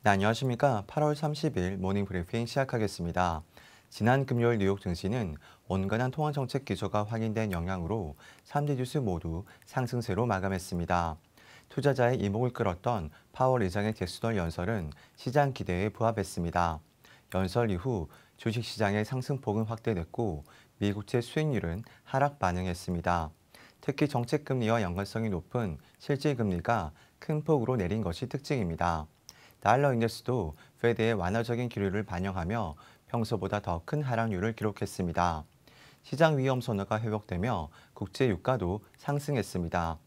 네, 안녕하십니까. 8월 30일 모닝 브리핑 시작하겠습니다. 지난 금요일 뉴욕 증시는 온건한 통화정책 기조가 확인된 영향으로 3대 지수 모두 상승세로 마감했습니다. 투자자의 이목을 끌었던 파월 의장의 잭슨홀 연설은 시장 기대에 부합했습니다. 연설 이후 주식시장의 상승폭은 확대됐고 미국채 수익률은 하락 반응했습니다. 특히 정책금리와 연관성이 높은 실질금리가 큰 폭으로 내린 것이 특징입니다. 달러 인덱스도 페드의 완화적인 기류를 반영하며 평소보다 더 큰 하락률을 기록했습니다. 시장 위험 선호가 회복되며 국제 유가도 상승했습니다.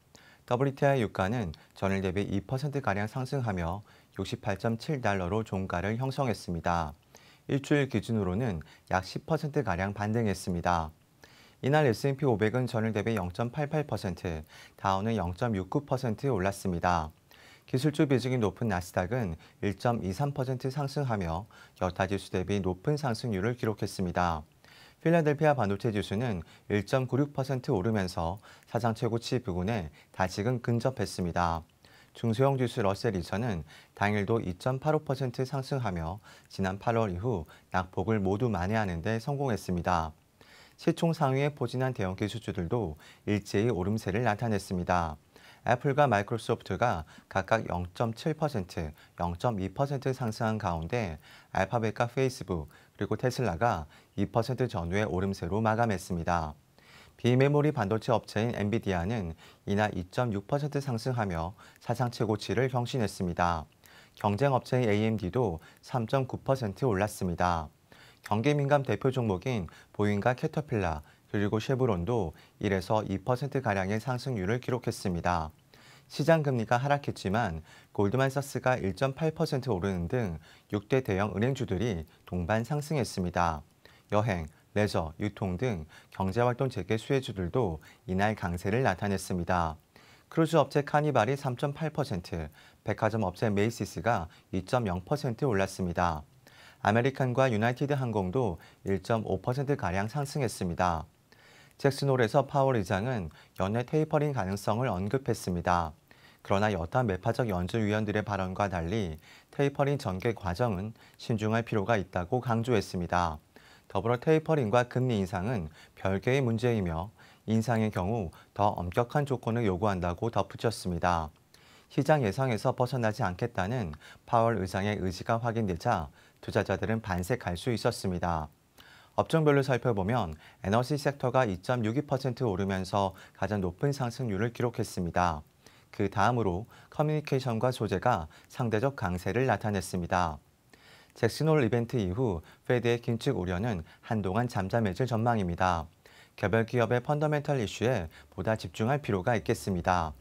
WTI 유가는 전일 대비 2%가량 상승하며 68.7달러로 종가를 형성했습니다. 일주일 기준으로는 약 10%가량 반등했습니다. 이날 S&P 500은 전일 대비 0.88%, 다우는 0.69% 올랐습니다. 기술주 비중이 높은 나스닥은 1.23% 상승하며 여타 지수 대비 높은 상승률을 기록했습니다. 필라델피아 반도체 지수는 1.96% 오르면서 사상 최고치 부근에 다시금 근접했습니다. 중소형 지수 러셀 2000은 당일도 2.85% 상승하며 지난 8월 이후 낙폭을 모두 만회하는 데 성공했습니다. 시총 상위에 포진한 대형 기술주들도 일제히 오름세를 나타냈습니다. 애플과 마이크로소프트가 각각 0.7%, 0.2% 상승한 가운데 알파벳과 페이스북, 그리고 테슬라가 2% 전후의 오름세로 마감했습니다. 비메모리 반도체 업체인 엔비디아는 이날 2.6% 상승하며 사상 최고치를 경신했습니다. 경쟁 업체인 AMD도 3.9% 올랐습니다. 경기 민감 대표 종목인 보잉과 캐터필라, 그리고 쉐브론도 1에서 2%가량의 상승률을 기록했습니다. 시장 금리가 하락했지만 골드만삭스가 1.8% 오르는 등 6대 대형 은행주들이 동반 상승했습니다. 여행, 레저, 유통 등 경제활동 재개 수혜주들도 이날 강세를 나타냈습니다. 크루즈 업체 카니발이 3.8%, 백화점 업체 메이시스가 2.0% 올랐습니다. 아메리칸과 유나이티드 항공도 1.5%가량 상승했습니다. 잭슨홀에서 파월 의장은 연내 테이퍼링 가능성을 언급했습니다. 그러나 여타 매파적 연준위원들의 발언과 달리 테이퍼링 전개 과정은 신중할 필요가 있다고 강조했습니다. 더불어 테이퍼링과 금리 인상은 별개의 문제이며 인상의 경우 더 엄격한 조건을 요구한다고 덧붙였습니다. 시장 예상에서 벗어나지 않겠다는 파월 의장의 의지가 확인되자 투자자들은 반색할 수 있었습니다. 업종별로 살펴보면 에너지 섹터가 2.62% 오르면서 가장 높은 상승률을 기록했습니다. 그 다음으로 커뮤니케이션과 소재가 상대적 강세를 나타냈습니다. 잭슨홀 이벤트 이후 페드의 긴축 우려는 한동안 잠잠해질 전망입니다. 개별 기업의 펀더멘털 이슈에 보다 집중할 필요가 있겠습니다.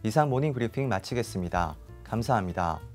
이상 모닝 브리핑 마치겠습니다. 감사합니다.